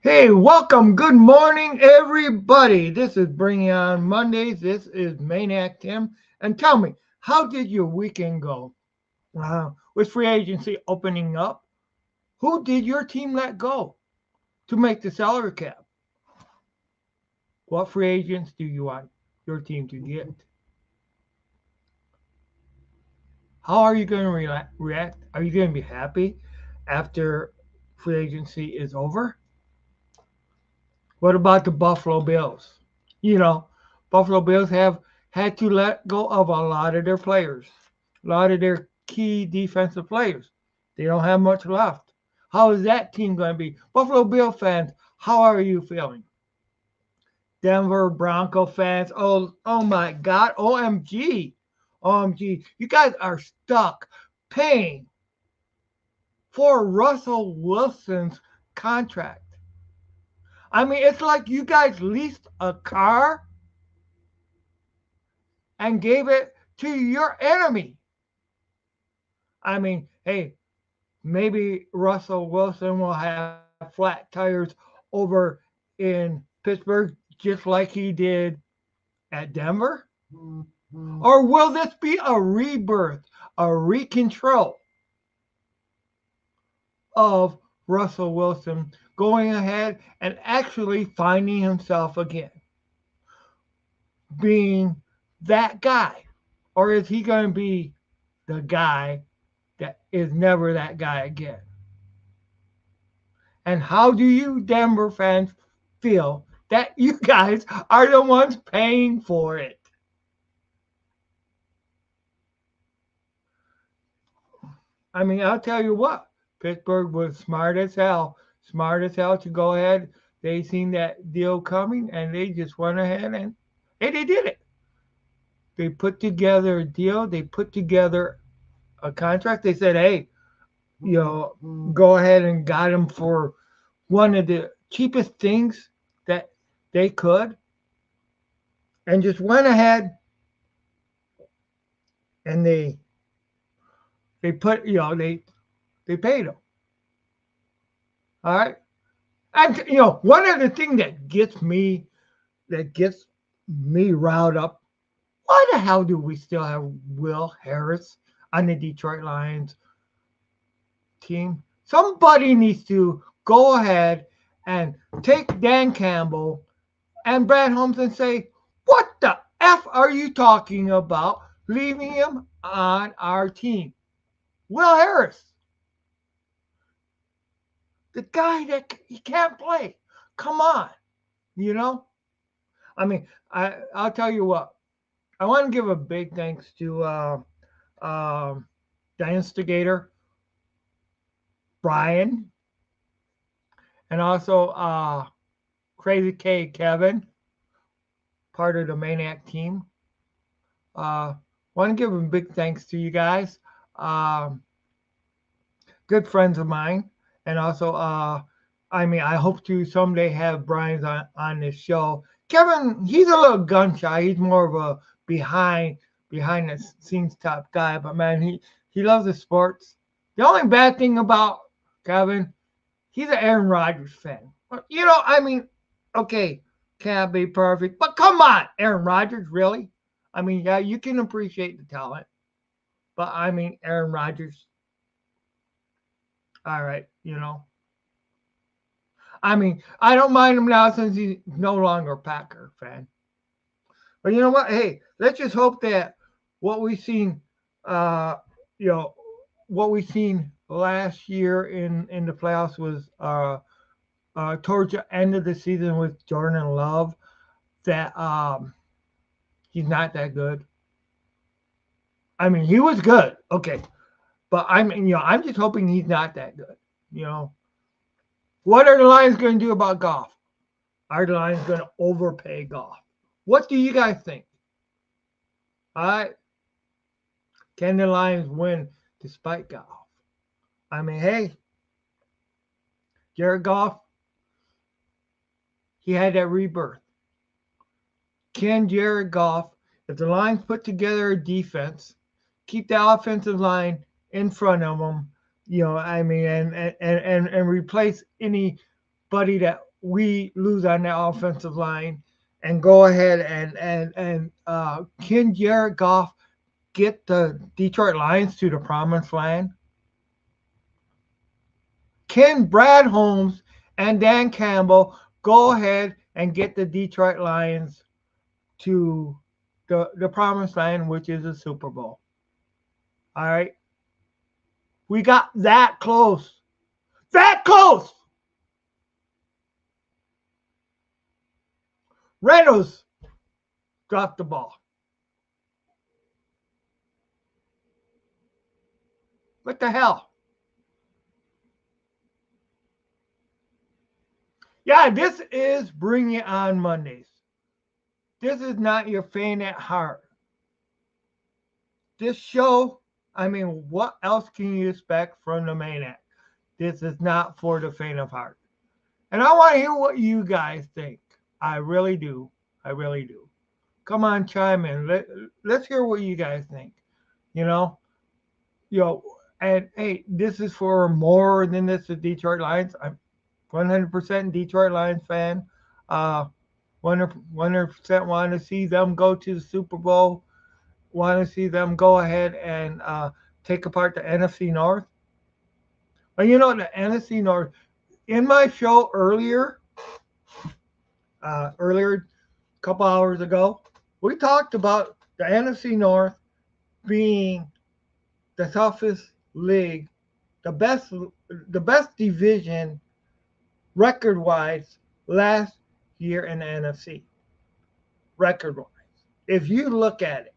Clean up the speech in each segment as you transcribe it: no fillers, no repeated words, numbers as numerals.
Hey, welcome. Good morning, everybody. This is Bringing On Mondays. This is Maniac Tim. And tell me, how did your weekend go? With free agency opening up, who did your team let go to make the salary cap? What free agents do you want your team to get? How are you going to react? Are you going to be happy after free agency is over? What about the Buffalo Bills? You know, Buffalo Bills have had to let go of a lot of their players, a lot of their key defensive players. They don't have much left. How is that team going to be? Buffalo Bill fans, how are you feeling? Denver Bronco fans, oh my God, OMG, OMG, you guys are stuck paying for Russell Wilson's contract. I mean, it's like you guys leased a car and gave it to your enemy. I mean, hey, maybe Russell Wilson will have flat tires over in Pittsburgh just like he did at Denver? Or will this be a rebirth, a recontrol of Russell Wilson going ahead and actually finding himself again, being that guy? Or is he going to be the guy that is never that guy again? And how do you Denver fans feel that you guys are the ones paying for it? I mean, I'll tell you what, Pittsburgh was smart as hell to go ahead. They seen that deal coming and they just went ahead and hey, they did it. They put together a deal, they put together a contract. They said, hey, go ahead and got him for one of the cheapest things that they could and just went ahead and they put they paid him. All right. And one of the things that gets me riled up, why the hell do we still have Will Harris on the Detroit Lions team? Somebody needs to go ahead and take Dan Campbell and Brad Holmes and say, what the F are you talking about leaving him on our team? Will Harris, the guy that he can't play. Come on, you know? I mean, I'll tell you what. I want to give a big thanks to the instigator, Brian, and also Crazy K Kevin, part of the Maniac team. Want to give a big thanks to you guys. Um, Good friends of mine, and also I mean, I hope to someday have Brian's on this show. Kevin, he's a little gun shy. He's more of a behind behind the scenes type guy, but man, he loves the sports. The only bad thing about Kevin, he's an Aaron Rodgers fan. I mean, okay, can't be perfect, but come on, Aaron Rodgers, really? I mean, yeah, you can appreciate the talent, but I mean, Aaron Rodgers, all right, I mean, I don't mind him now since he's no longer a Packer fan. But you know what? Hey, let's just hope that what we've seen, uh, you know, what we've seen last year in the playoffs was towards the end of the season with Jordan Love that he's not that good. I mean, he was good, okay, but I'm just hoping he's not that good. You know, what are the Lions going to do about Goff? Are the Lions going to overpay Goff? What do you guys think? All right. Can the Lions win despite Goff? I mean, hey, Jared Goff, he had that rebirth. Can Jared Goff, if the Lions put together a defense, keep the offensive line in front of them, I mean, and replace anybody that we lose on the offensive line and go ahead and can Jared Goff get the Detroit Lions to the promised land? Can Brad Holmes and Dan Campbell go ahead and get the Detroit Lions to the promised land, which is a Super Bowl? All right. We got that close. That close. Reynolds dropped the ball. What the hell? Yeah, this is Bring It On Mondays. This is not your faint at heart. This show, I mean, what else can you expect from the Maniac? This is not for the faint of heart. And I want to hear what you guys think. I really do. I really do. Come on, chime in. Let's hear what you guys think. You know, you know, and hey, this is for more than this the Detroit Lions. I'm 100% Detroit Lions fan. 100% want to see them go to the Super Bowl. Want to see them go ahead and take apart the NFC North. But you know, the NFC North. In my show earlier, a couple hours ago, we talked about the NFC North being the toughest league, the best, the best division record wise last year in the NFC. Record wise, if you look at it,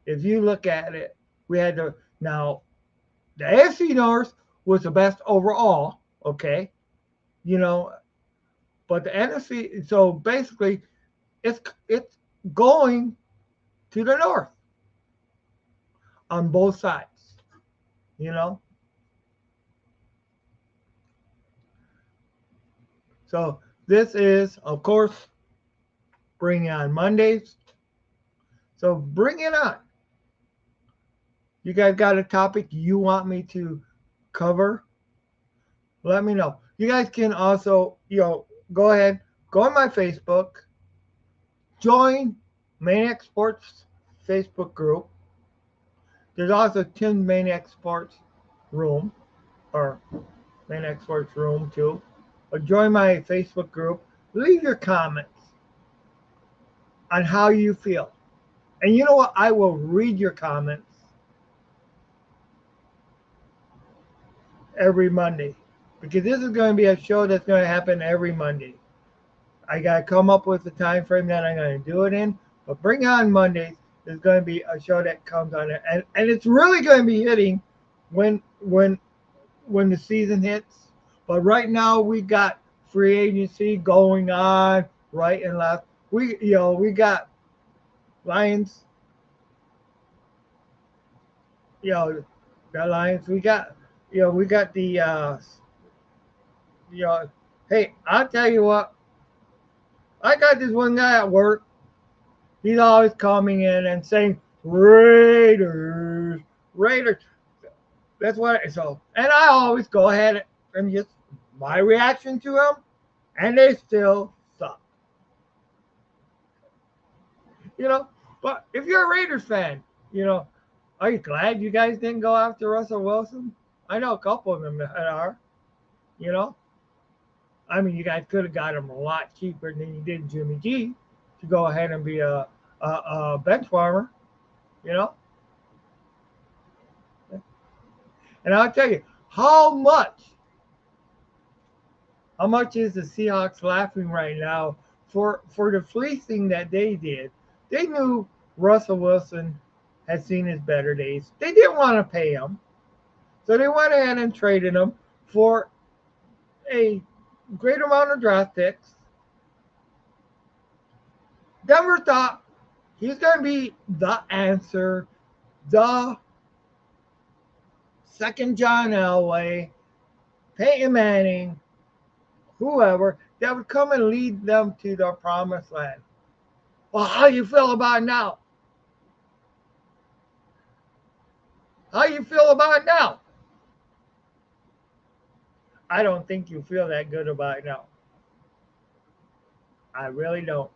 if you look at it, we had to now the AFC North was the best overall. Okay, you know, but the NFC. So basically, it's going to the north on both sides. You know, so this is of course Bring On Mondays. So bring it on. You guys got a topic you want me to cover? Let me know. You guys can also, go ahead, go on my Facebook, join Maniac Sports Facebook group. There's also Tim Maniac Sports Room, or Maniac Sports Room too. Or join my Facebook group. Leave your comments on how you feel. And you know what? I will read your comments every Monday because this is going to be a show that's going to happen every Monday. I got to come up with the time frame that I'm going to do it in. But Bring On Mondays is going to be a show that comes on it, and it's really going to be hitting when the season hits. But right now we got free agency going on right and left. We got Lions. Got Lions. We got the you know. Hey, I'll tell you what. I got this one guy at work. He's always coming in and saying Raiders, Raiders. That's what. So, and I always go ahead and just my reaction to them, and they still suck. You know. But if you're a Raiders fan, you know, are you glad you guys didn't go after Russell Wilson? I know a couple of them that are. You know. I mean, you guys could have got him a lot cheaper than you did Jimmy G to go ahead and be a bench farmer, you know. And I'll tell you how much is the Seahawks laughing right now for the fleecing that they did. They knew Russell Wilson had seen his better days. They didn't want to pay him, so they went ahead and traded him for a great amount of draft picks. Denver thought he's going to be the answer, the second John Elway, Peyton Manning, whoever that would come and lead them to the promised land. Well, how you feel about it now? How you feel about it now? I don't think you feel that good about it now. I really don't.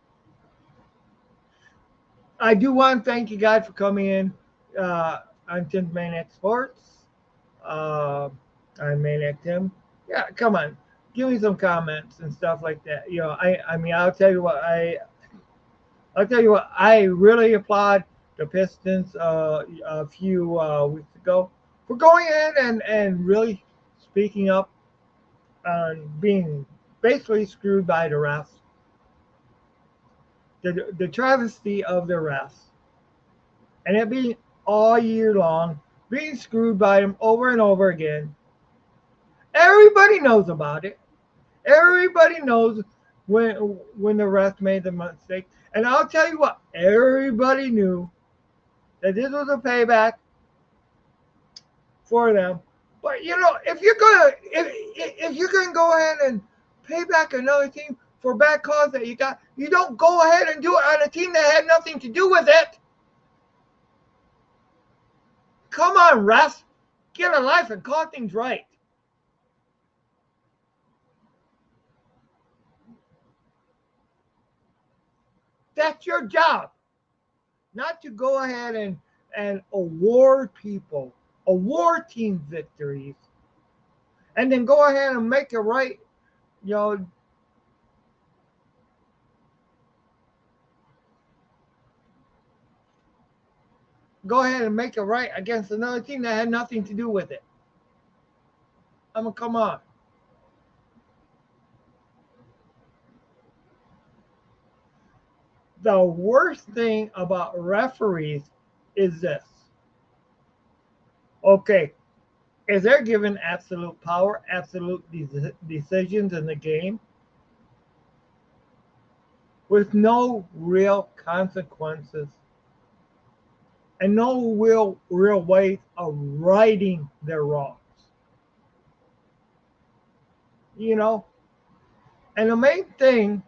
I do want to thank you guys for coming in on Tim's Maniac Sports. Uh, I'm Maniac Tim. Yeah, come on, give me some comments and stuff like that. I mean, I'll tell you what, I really applaud the Pistons a few weeks ago for going in and really speaking up on being basically screwed by the refs. The travesty of the refs. And it being all year long, being screwed by them over and over again. Everybody knows about it. Everybody knows when the refs made the mistake. And I'll tell you what, everybody knew that this was a payback for them. But if you're gonna go ahead and pay back another team for bad calls that you got, you don't go ahead and do it on a team that had nothing to do with it. Come on, refs, get a life and call things right. That's your job, not to go ahead and award team victories, and then go ahead and make it right. You know, go ahead and make it right against another team that had nothing to do with it. I mean, come on. The worst thing about referees is this. Okay, is they're given absolute power, absolute decisions in the game with no real consequences and no real ways of righting their wrongs. You know, and the main thing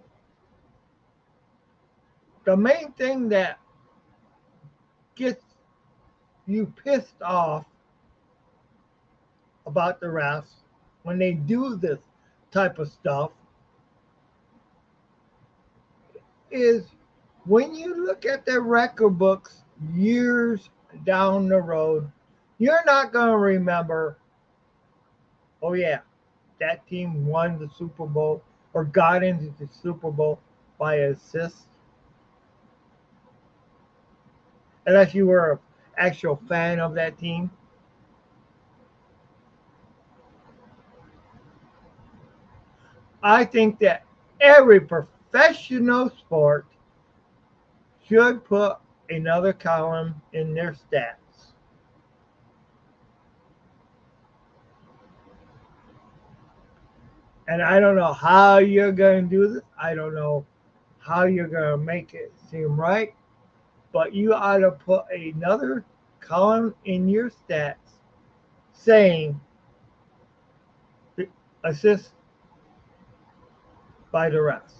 that gets you pissed off about the refs when they do this type of stuff is when you look at their record books years down the road, you're not going to remember, oh, yeah, that team won the Super Bowl or got into the Super Bowl by assist, unless you were an actual fan of that team. I think that every professional sport should put another column in their stats. And I don't know how you're going to do this. I don't know how you're going to make it seem right. But you ought to put another column in your stats saying assist by the refs,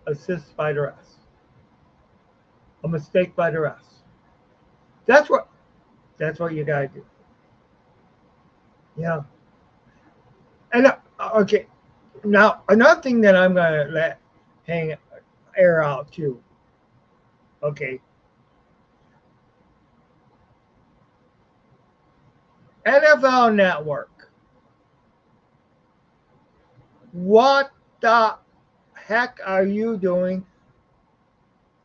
assist by the refs, a mistake by the refs. That's what you gotta do. Yeah. And okay, now another thing that I'm gonna let hang air out too. Okay, NFL Network. What the heck are you doing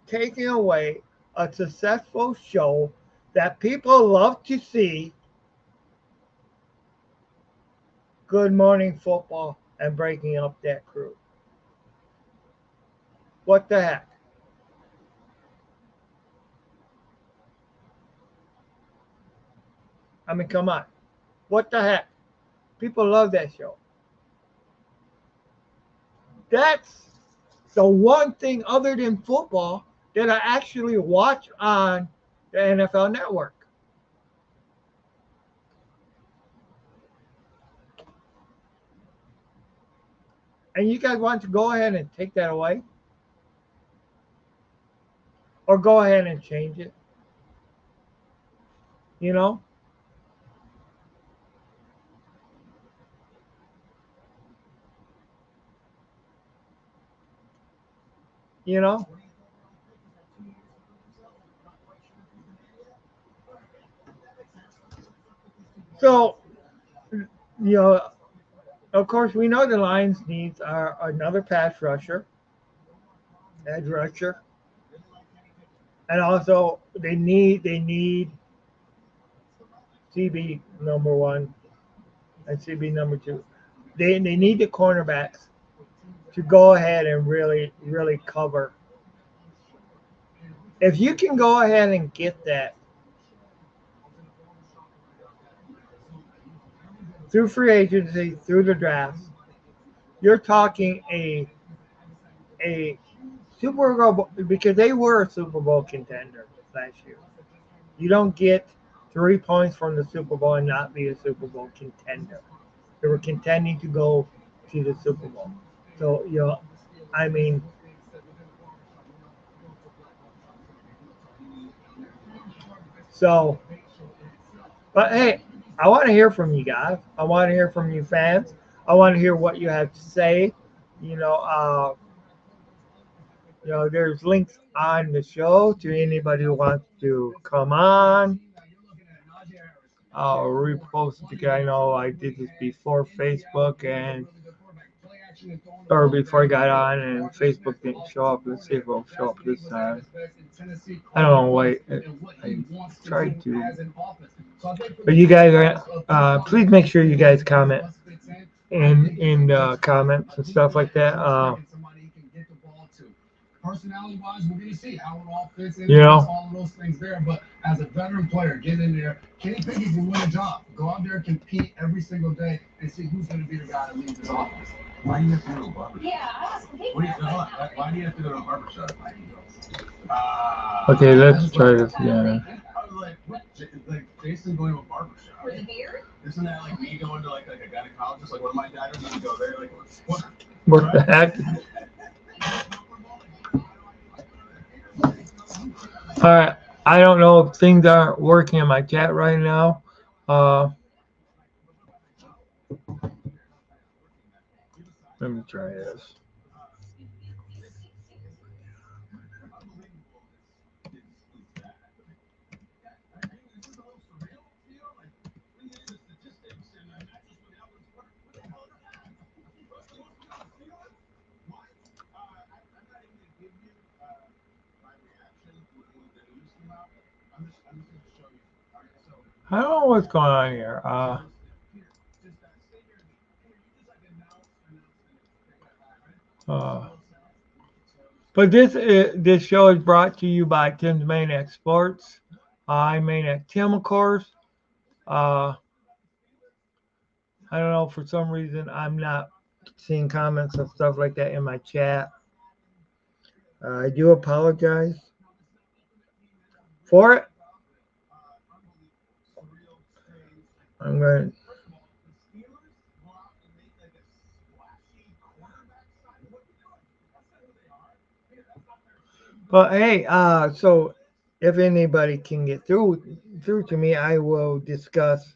taking away a successful show that people love to see, Good Morning Football, and breaking up that crew? What the heck? I mean, come on. What the heck? People love that show. That's the one thing other than football that I actually watch on the NFL Network. And you guys want to go ahead and take that away? Or go ahead and change it? You know? you know. So, you know, of course, we know the Lions' needs are another pass rusher, edge rusher, and also they need CB number one and CB number two. They need the cornerbacks to go ahead and really cover. If you can go ahead and get that through free agency, through the draft, you're talking a Super Bowl because they were a Super Bowl contender last year. You don't get 3 points from the Super Bowl and not be a Super Bowl contender. They were contending to go to the Super Bowl. So I mean, so but hey, I want to hear from you guys. I want to hear from you fans. I want to hear what you have to say. You know, uh, there's links on the show to anybody who wants to come on. I'll repost it again. I know I did this before Facebook and or before I got on and Facebook didn't show up. Let's see if it'll show up this time. I don't know why I tried to. But you guys are please make sure you guys comment in comments and stuff like that. Personality wise, we're gonna see how it all fits in. All of those things there. But as a veteran player, get in there. Kenny Pickett can win a job. Go out there and compete every single day and see who's gonna be the guy that leads this offense. Why do you have to go to a barbershop? Why do you have to go to a barbershop? Okay, let's try this again. Like Jason going to a barbershop. For the beard? Isn't that like me going to like a gynecologist? Like one of my daughters would go there. Like what the heck? All right. I don't know if things aren't working in my chat right now. Let me try this. I don't know what's going on here. But this show is brought to you by Tim's Maniac Sports. I'm Maniac Tim, of course. I don't know, for some reason I'm not seeing comments and stuff like that in my chat. I do apologize for it. I'm going. But hey, so if anybody can get through to me, I will discuss.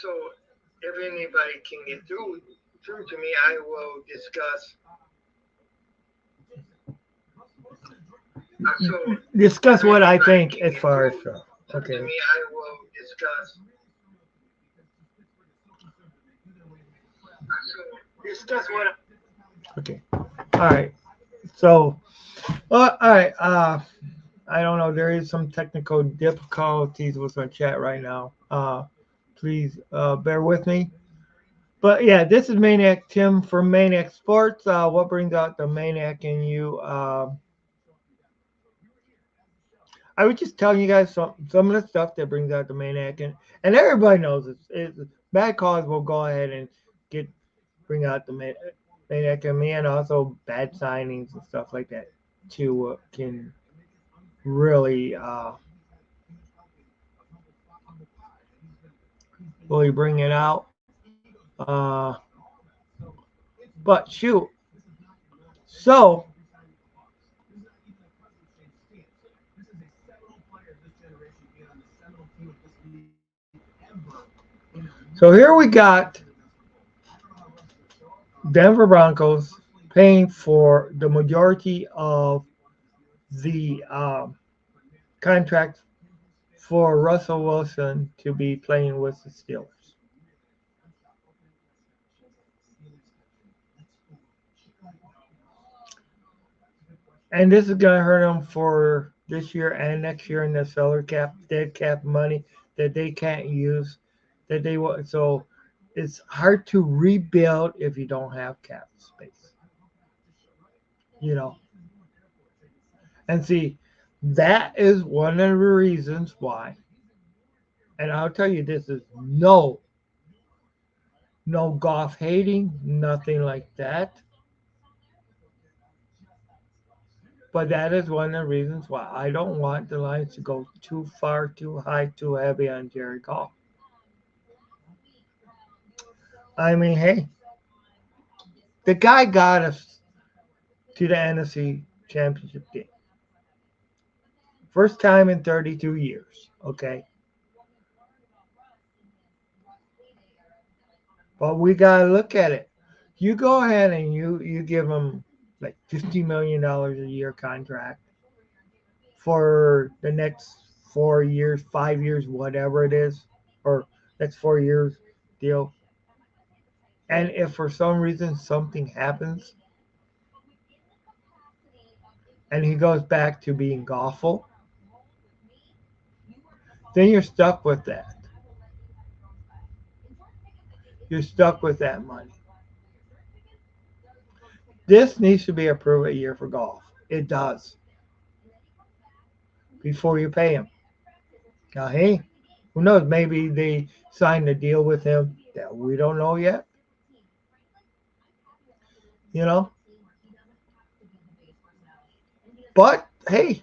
So if anybody can get through to me, I will discuss what I think as far as okay. Me, I will discuss what. Okay. All right. So, all right. I don't know. There is some technical difficulties with my chat right now. Please bear with me. But yeah, this is Maniac Tim from Maniac Sports. What brings out the maniac in you? I was just telling you guys some of the stuff that brings out the maniac, and everybody knows it's bad calls will go ahead and bring out the maniac in me, and also bad signings and stuff like that too can really bring it out. But shoot, so here we got Denver Broncos paying for the majority of the contract for Russell Wilson to be playing with the Steelers. And this is going to hurt them for this year and next year in the salary cap, dead cap money that they can't use. That they want. So it's hard to rebuild if you don't have cap space. You know, and see, that is one of the reasons why. And I'll tell you, this is no golf hating, nothing like that. But that is one of the reasons why I don't want the Lions to go too far, too high, too heavy on Jerry Goff. I mean, hey, the guy got us to the NFC Championship game. First time in 32 years, okay? But we got to look at it. You go ahead and you give him like $50 million a year contract for the next 4 years, 5 years, whatever it is, or next 4 years deal. And if for some reason something happens and he goes back to being awful, then you're stuck with that. You're stuck with that money. This needs to be a prove it year for golf. It does before you pay him. Now, hey, who knows? Maybe they signed a deal with him that we don't know yet. You know, but hey,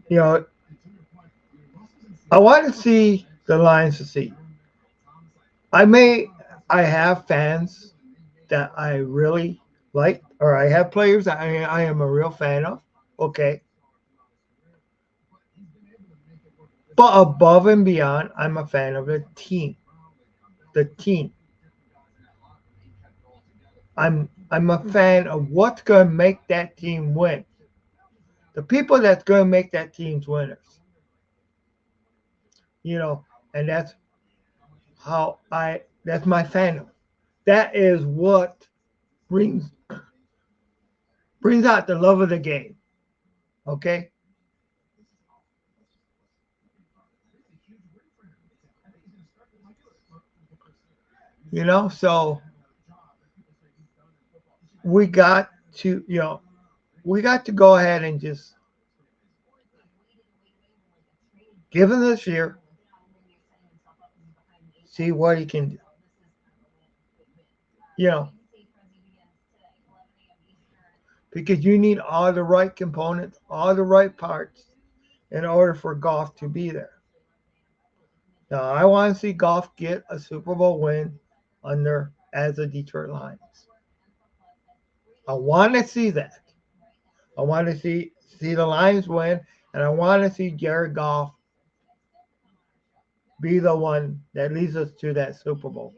you know, I want to see the Lions succeed. I may, I have fans that I really like, or I have players that I am a real fan of. Okay, but above and beyond, I'm a fan of the team. The team. I'm a fan of what's going to make that team win. The people that's going to make that team's winners. You know, and that's how I. That's my fandom. That is what brings brings out the love of the game. Okay, you know. So we got to, we got to go ahead and just give him this year, see what he can do. You know, because you need all the right components, all the right parts in order for golf to be there. Now, I want to see golf get a Super Bowl win under as a Detroit Lions. I want to see that. I want to see the Lions win, and I want to see Jared Goff be the one that leads us to that Super Bowl.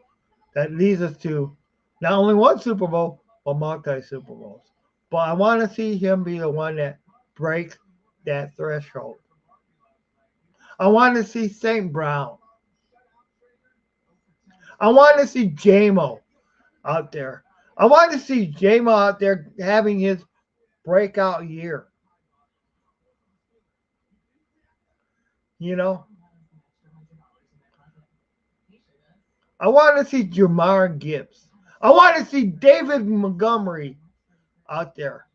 That leads us to not only one Super Bowl, but multi Super Bowls. But I want to see him be the one that breaks that threshold. I want to see St. Brown. I want to see JMO out there. I want to see JMO out there having his breakout year. You know, I want to see Jamar Gibbs. I want to see David Montgomery out there.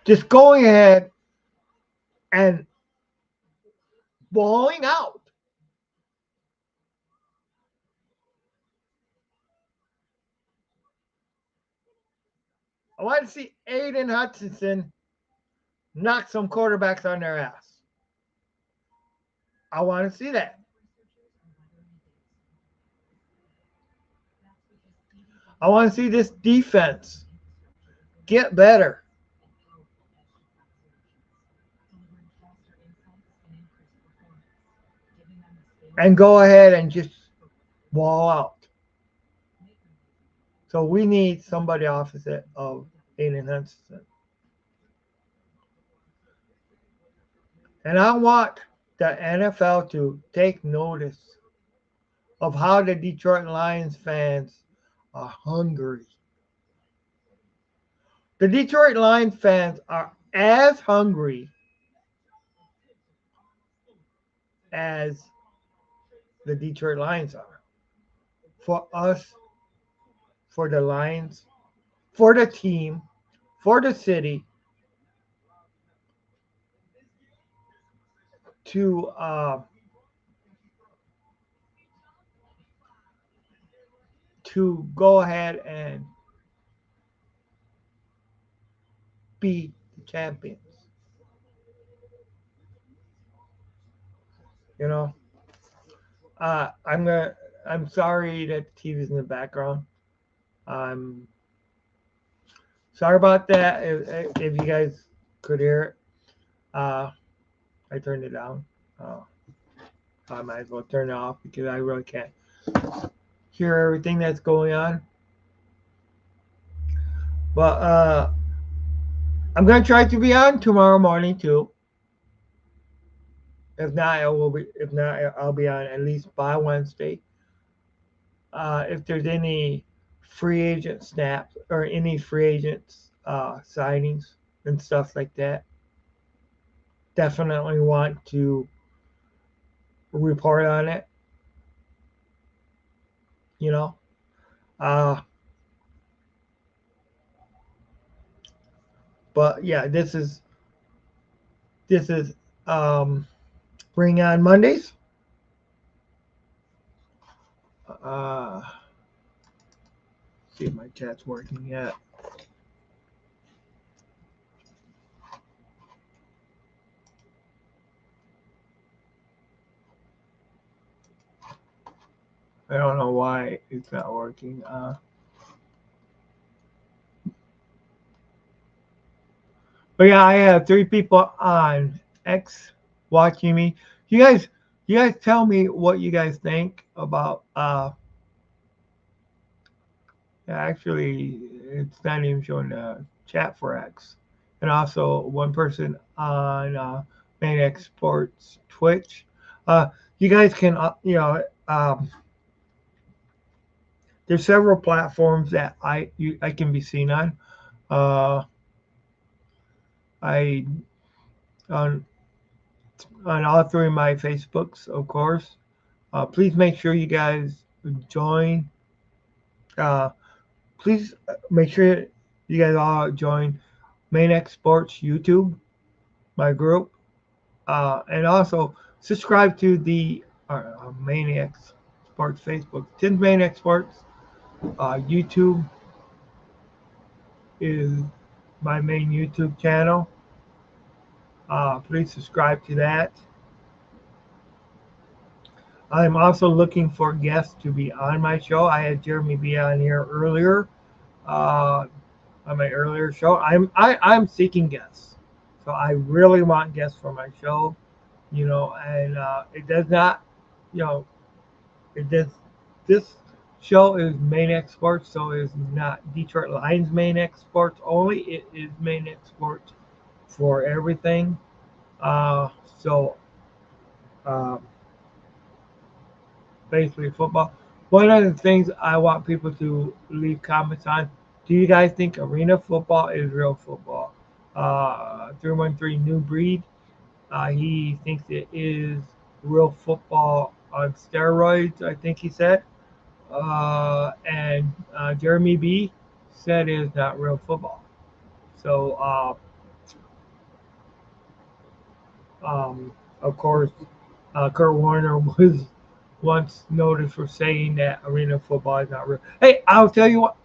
Just going ahead and balling out. I want to see Aiden Hutchinson knock some quarterbacks on their ass. I want to see that. I want to see this defense get better. and go ahead and just ball out. So we need somebody opposite of Aiden Hutchinson. And I want the NFL to take notice of how the Detroit Lions fans are hungry. The Detroit Lions fans are as hungry as the Detroit Lions are. For us, for the Lions, for the team, for the city to go ahead and be the champions. You know, uh, I'm gonna. I'm sorry that the TV's in the background. I'm sorry about that. If you guys could hear it, I turned it down. Uh, I might as well turn it off because I really can't hear everything that's going on. But I'm gonna try to be on tomorrow morning too. If not, I will be. If not, I'll be on at least by Wednesday. If there's any free agent snaps or any free agents signings and stuff like that, definitely want to report on it. You know, uh, but yeah, this is um, Bring On Mondays. Uh, see if my chat's working yet. I don't know why it's not working. But yeah, I have three people on X watching me. You guys, you guys tell me what you guys think about. Actually, it's not even showing the chat for X, and also one person on Maniac Sports Twitch. You guys can, there's several platforms that I can be seen on. Uh, I on all three of my Facebooks, of course. Please make sure you guys join. Uh, please make sure you guys all join Maniac Sports YouTube, my group, and also subscribe to the Maniac Sports Facebook. Since Maniac Sports YouTube is my main YouTube channel. Please subscribe to that. I'm also looking for guests to be on my show. I had Jeremy be on here earlier, uh, on my earlier show. I'm seeking guests, so I really want guests for my show. And it does not, you know, it does. This show is Maniac Sports, so it's not Detroit Lions Maniac Sports only. It is Maniac Sports for everything. Uh, so. Uh, Basically football. One of the things I want people to leave comments on: do you guys think arena football is real football? 313 New Breed. He thinks it is real football on steroids. I think he said. And Jeremy B said it is not real football. So, of course, Kurt Warner was once noted for saying that arena football is not real. Hey, I'll tell you what,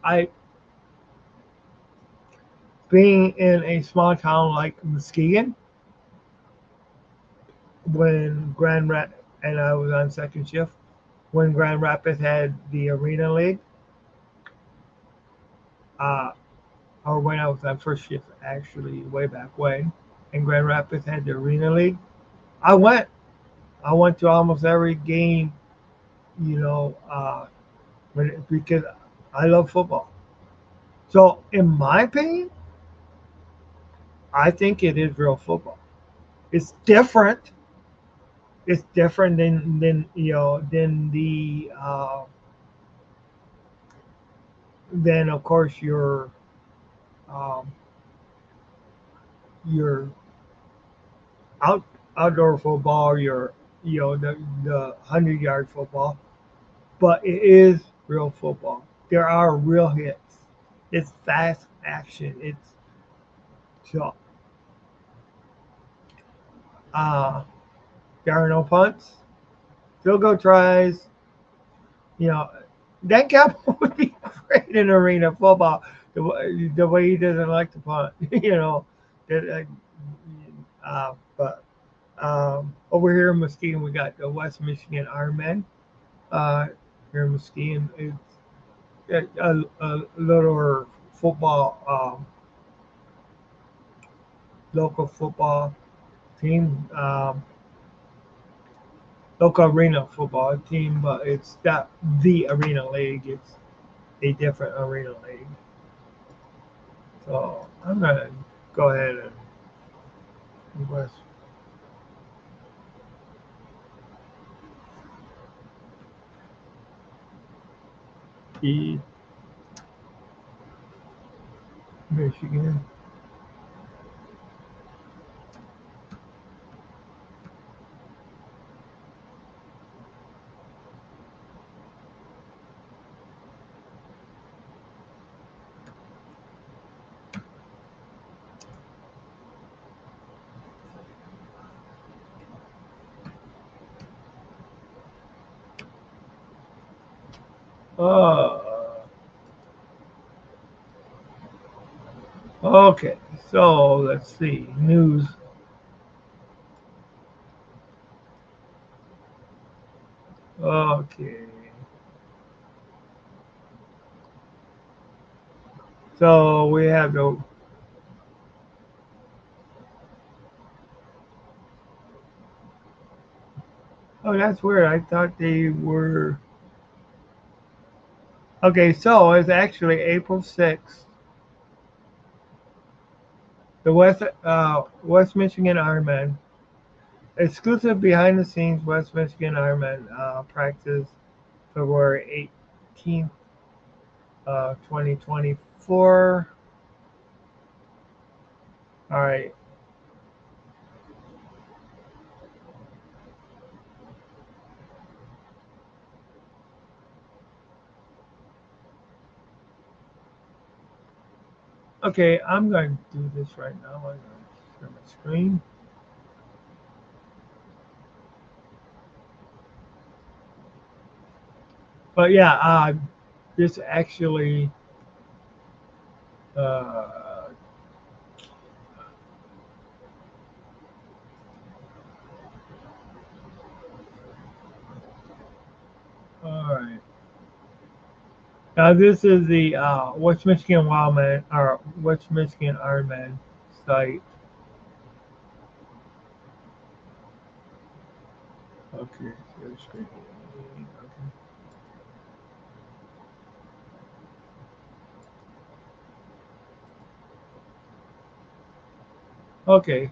being in a small town like Muskegon, when and I was on second shift, when Grand Rapids had the arena league, uh, or when I was on first shift, actually, way back when. and Grand Rapids had the Arena League. I went. I went to almost every game, you know, because I love football. So, in my opinion, I think it is real football. It's different. It's different than than the than of course um, your out outdoor football, your the 100-yard football, but it is real football. There are real hits. It's fast action. It's so uh, there are no punts, field goal tries. You know, Dan Campbell would be great in arena football. The way he doesn't like to punt, that, but over here in Muskegon, we got the West Michigan Ironmen. Uh, Here in Muskegon, it's a little football, local football team, local arena football team, but it's not the arena league. It's a different arena league. So I'm gonna go ahead and West E Michigan. Uh, okay, so let's see. News. Okay. So we have the. Oh, that's weird. I thought they were. Okay, so it's actually April 6th. The West Michigan Ironman. Exclusive behind the scenes West Michigan Ironman practice February 18th, 2024. All right. Okay, I'm going to do this right now. I'm going to share my screen. But yeah, this actually, uh, all right. Now this is the West Michigan Wildman or West Michigan Ironman site. Okay, share screen. Okay. Okay,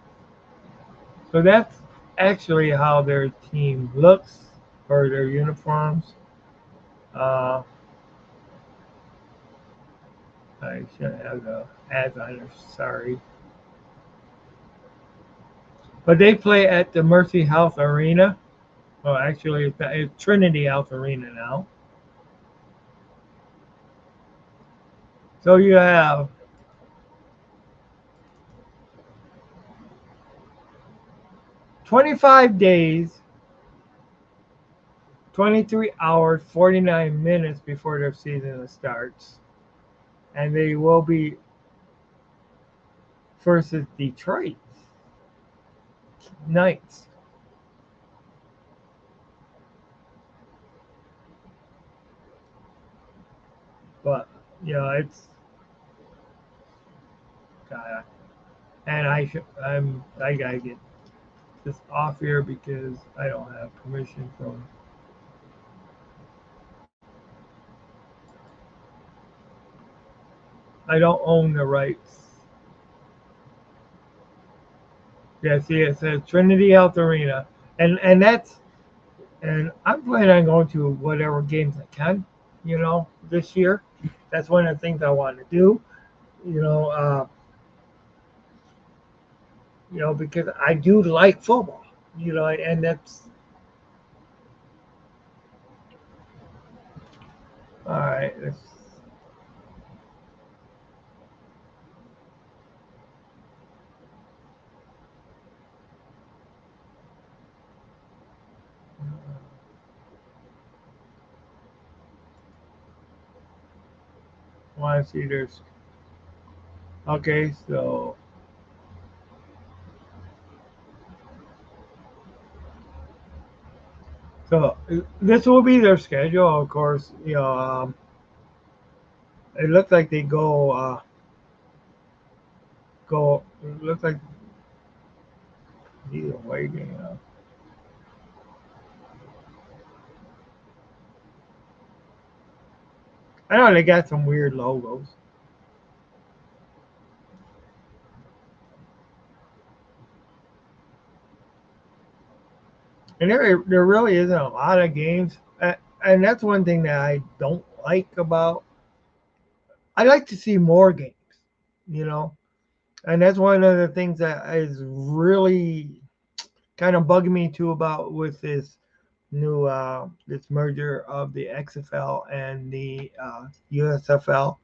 so that's actually how their team looks or their uniforms. Uh, I should have the ads on there. Sorry, but they play at the Mercy Health Arena. Well, actually, it's Trinity Health Arena now. So you have 25 days, 23 hours, 49 minutes before their season starts. And they will be versus Detroit Knights. But, it's, God, And I gotta get this off here because I don't have permission from. I don't own the rights. Yeah, see, it says Trinity Health Arena, and that's and I'm planning on going to whatever games I can, this year. That's one of the things I want to do, you know, uh, because I do like football, and that's all right. Want to see there's okay, so this will be their schedule, of course. It looks like they go. It looks like either way, I know they got some weird logos, and there really isn't a lot of games, and that's one thing that I don't like about. I like to see more games, you know, and that's one of the things that is really kind of bugging me too about with this merger of the XFL and the USFL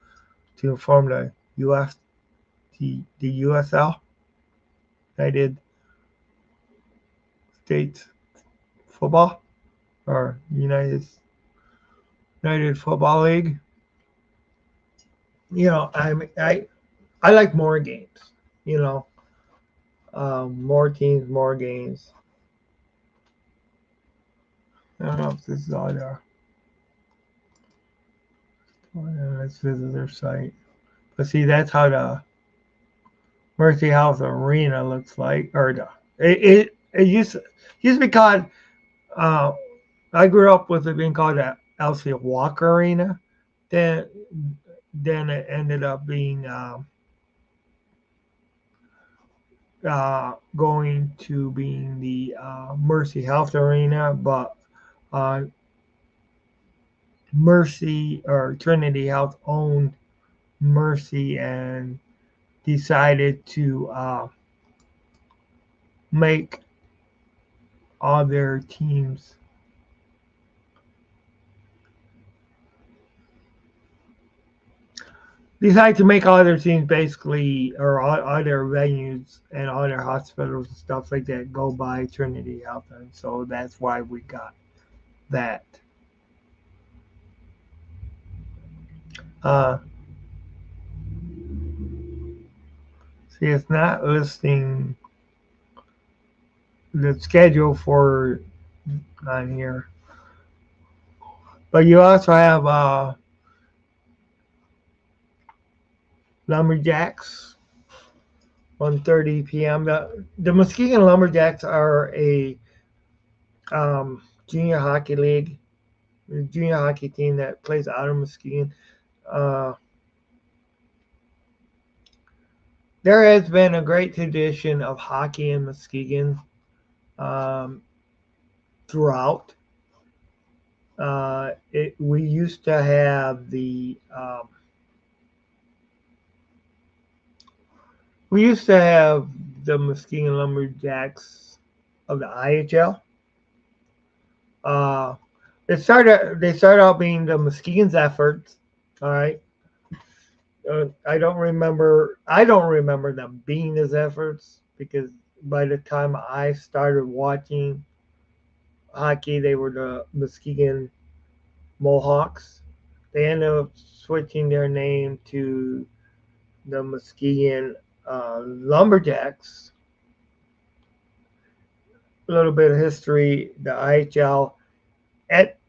to form the USL, United States Football or United Football League. I like more games. You know, more teams, more games. I don't know if this is on there. Let's visit their site. But see, that's how the Mercy House Arena looks like, or it used to be called. Uh, I grew up with it being called the Elsie Walker Arena. Then then it ended up being going to being the Mercy Health Arena, but uh, Mercy or Trinity Health owned Mercy and decided to make all their teams decide to make all their teams basically or all their venues and all their hospitals and stuff like that go by Trinity Health, and so that's why we got that. Uh, See, it's not listing the schedule for on here, but you also have Lumberjacks 1:30 p.m. The Muskegon Lumberjacks are a junior hockey league, a junior hockey team that plays out of Muskegon. Uh, there has been a great tradition of hockey in Muskegon um, throughout. We used to have the Muskegon Lumberjacks of the IHL. Uh, they started out being the Muskegon's efforts. All right. I don't remember them being his efforts because by the time I started watching hockey, they were the Muskegon Mohawks. They ended up switching their name to the Muskegon Lumberjacks. A little bit of history: the IHL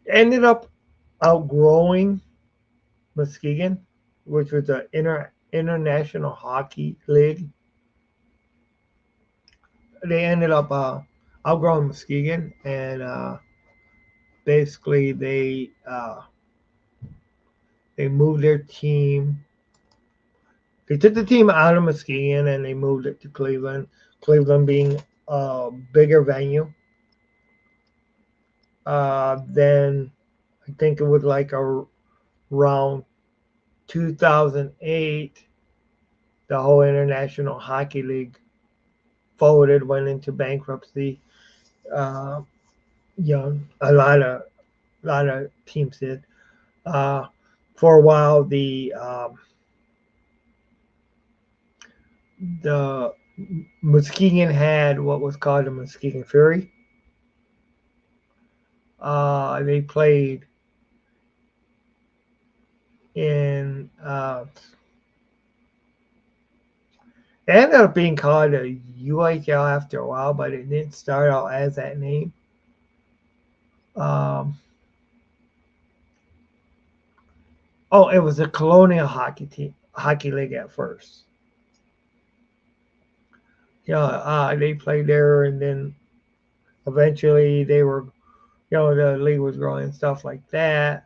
ended up outgrowing Muskegon, which was the International Hockey League. they ended up outgrowing Muskegon, and basically they moved their team. They took the team out of Muskegon and they moved it to Cleveland. Cleveland being a bigger venue. Then I think it was like around 2008, the whole International Hockey League folded, went into bankruptcy. Uh, a lot of teams did. Uh, for a while, the Muskegon had what was called the Muskegon Fury. They played in. It ended up being called a UHL after a while, but it didn't start out as that name. Um, it was a Colonial Hockey League at first. They played there, and then eventually they were, the league was growing and stuff like that.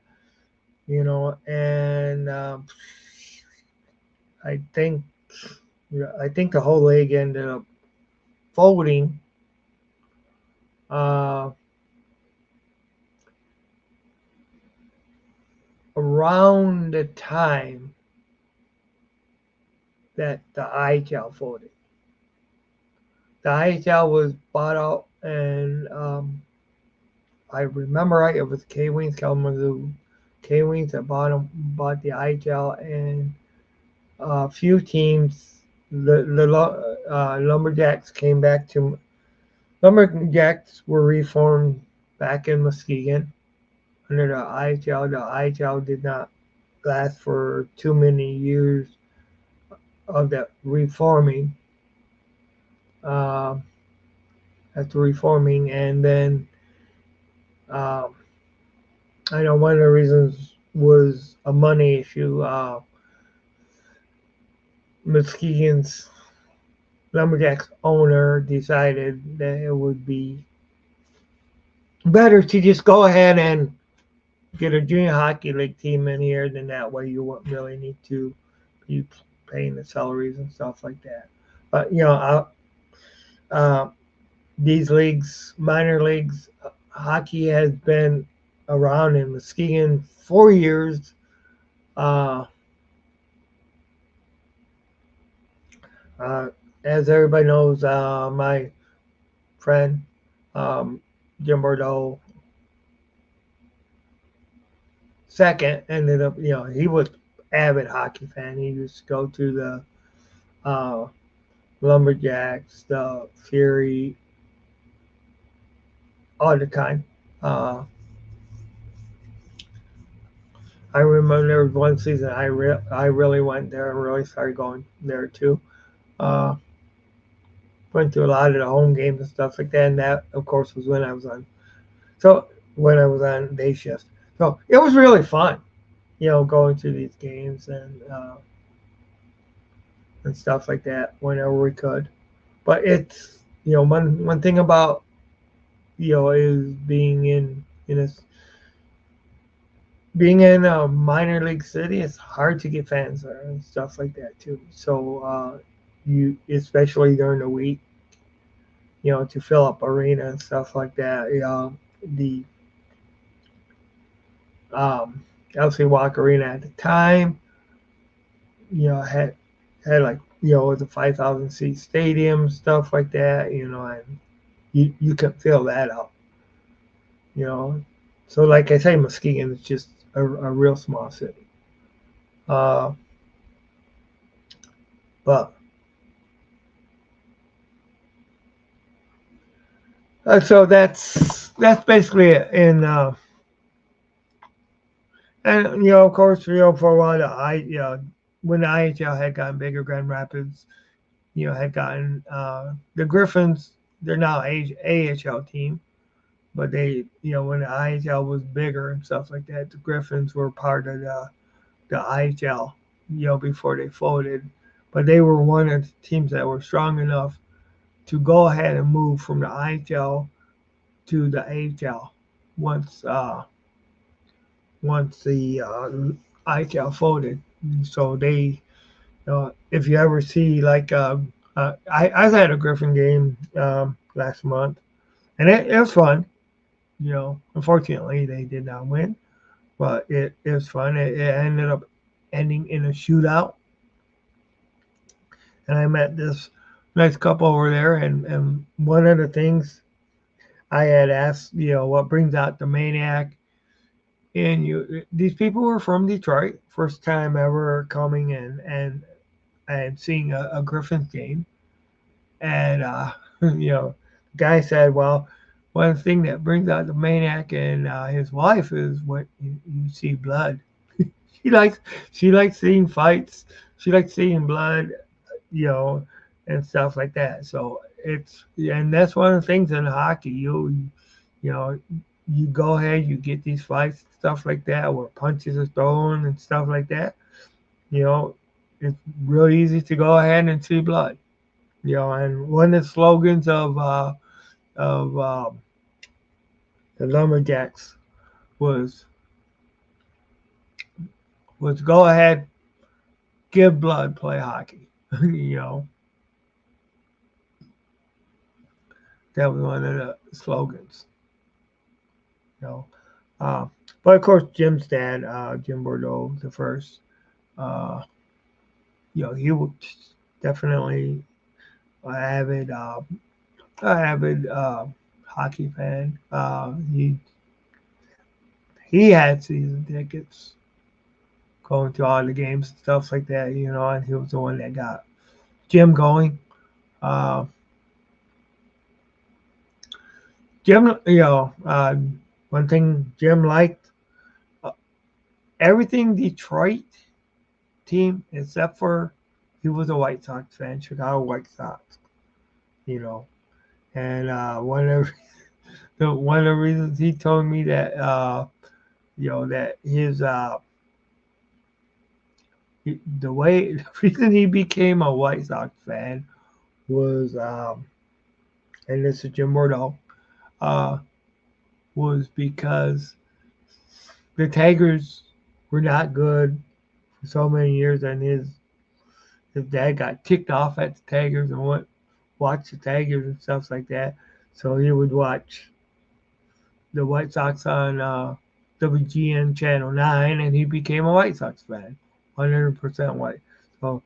And I think, I think the whole league ended up folding. Uh, Around the time that the IHL folded. The IHL was bought out, and I remember right, it was K Wings, Kalamazoo K Wings that bought the IHL, and a few teams, the Lumberjacks came back to. Lumberjacks were reformed back in Muskegon under the IHL. The IHL did not last for too many years of that reforming. Uh, After reforming, and then um, I know one of the reasons was a money issue. Muskegon's Lumberjacks owner decided that it would be better to just go ahead and get a junior hockey league team in here, then that way you wouldn't really need to be paying the salaries and stuff like that. But uh, these leagues, minor leagues, hockey has been around in Muskegon 4 years. Uh, uh, as everybody knows, my friend um, Jim Bordeaux second ended up, he was avid hockey fan. He used to go to the uh, Lumberjacks, the Fury, all the time. Uh, I remember there was one season I really went there and really started going there too. Uh, Went to a lot of the home games and stuff like that, and that of course was when I was on day shift. So it was really fun, going to these games and stuff like that whenever we could. But it's one thing about is being in a minor league city. It's hard to get fans there and stuff like that too. So you especially during the week, to fill up arena and stuff like that. The LC Walk Arena at the time, had like it was a 5,000 seat stadium, stuff like that. And you can fill that up. You know, so like I say, Muskegon is just a real small city. Uh, but so that's basically it. And of course, for a while, when the IHL had gotten bigger, Grand Rapids, had gotten the Griffins. They're now AHL team, but when the IHL was bigger and stuff like that, the Griffins were part of the IHL, before they folded. But they were one of the teams that were strong enough to go ahead and move from the IHL to the AHL once once the IHL folded. So they, if you ever see like, I was at a Griffin game last month, and it was fun. Unfortunately they did not win, but it was fun. It ended up ending in a shootout, and I met this nice couple over there, and one of the things I had asked, what brings out the Maniac, and these people were from Detroit, first time ever coming in and seeing a Griffins game, and the guy said, well, one thing that brings out the Maniac and his wife is when you see blood. She likes she likes seeing fights. She likes seeing blood, you know, and stuff like that. So and that's one of the things in hockey. You know you go ahead, you get these fights, stuff like that, where punches are thrown and stuff like that. You know, it's real easy to go ahead and see blood. And one of the slogans of the Lumberjacks was go ahead, give blood, play hockey. you know, that was one of the slogans. You know, uh, but of course Jim's dad, Jim Bordeaux, the first, uh, he was definitely an avid hockey fan. He had season tickets, going to all the games and stuff like that. And he was the one that got Jim going. Uh, Jim, one thing Jim liked, uh, everything Detroit team except for he was a White Sox fan, Chicago White Sox. You know, and one of the reasons he told me that that his the reason he became a White Sox fan was, and this is Jim Bordeaux, uh, was because the Tigers were not good for so many years, and his dad got ticked off at the Tigers and went watch the Tigers and stuff like that. So he would watch the White Sox on WGN Channel 9, and he became a White Sox fan, 100% white. So,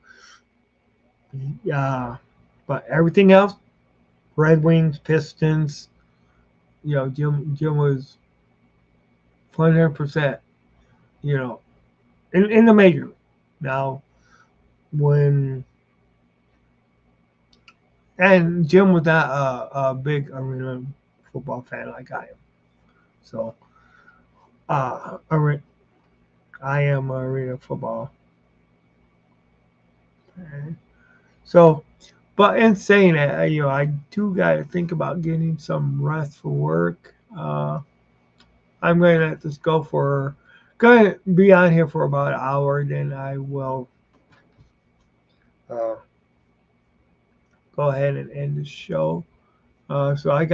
but everything else, Red Wings, Pistons, Jim was 100%, you know, in the major league. Now, when and Jim was not a big arena football fan like I am. So, I am arena football fan. So, but in saying that, I do got to think about getting some rest for work. I'm going to let this going to be on here for about an hour, then I will uh, go ahead and end the show. So I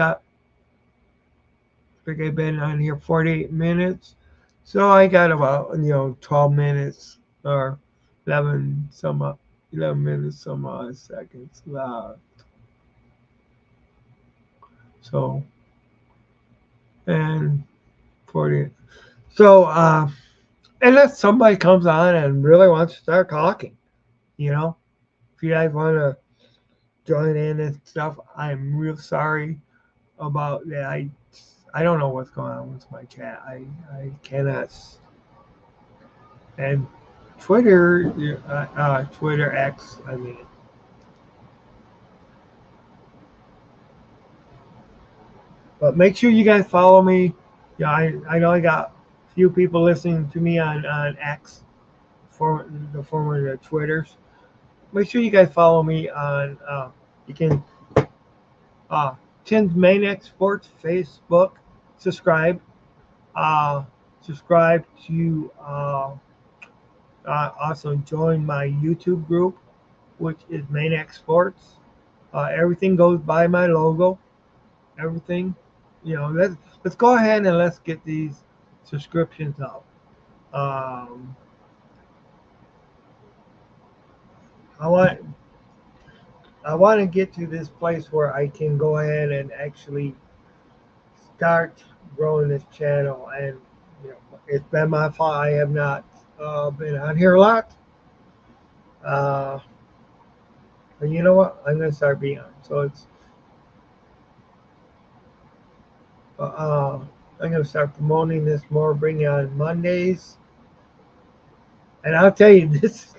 think I've been on here 48 minutes. So I got about 12 minutes or 11 minutes some odd seconds left. So and 40. So unless somebody comes on and really wants to start talking, if you guys want to join in and stuff, I'm real sorry about that. I don't know what's going on with my chat. I cannot. And Twitter X. I mean, but make sure you guys follow me. Yeah, I know I got a few people listening to me on X, for the former Twitters. Make sure you guys follow me on. You can Tim's Maniac Sports Facebook. Subscribe. Uh, Subscribe to also join my YouTube group, which is Maniac Sports. Everything goes by my logo. Everything, let's go ahead and let's get these subscriptions up. Um, I want I want to get to this place where I can go ahead and actually start growing this channel. And it's been my fault. I have not been on here a lot. Uh, but you know what? I'm gonna start being on. So I'm gonna start promoting this more. Bringing on Mondays. And I'll tell you this,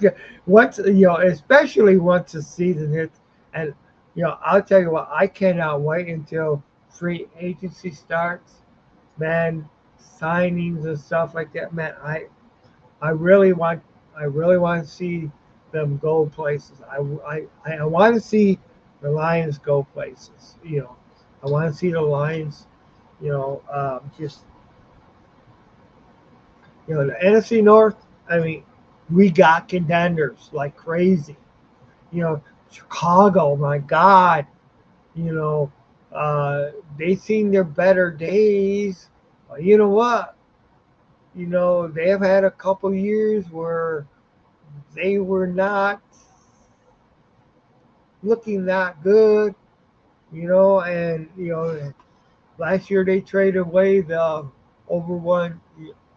once especially once the season hits, and I'll tell you what, I cannot wait until free agency starts, man. Signings and stuff like that, man. I really want, I really want to see them go places. I want to see the Lions go places. I want to see the Lions, just the NFC North. I mean, we got contenders like crazy. Chicago, my God, you know, they seen their better days. You know what? They have had a couple years where they were not looking that good, and last year they traded away the over one,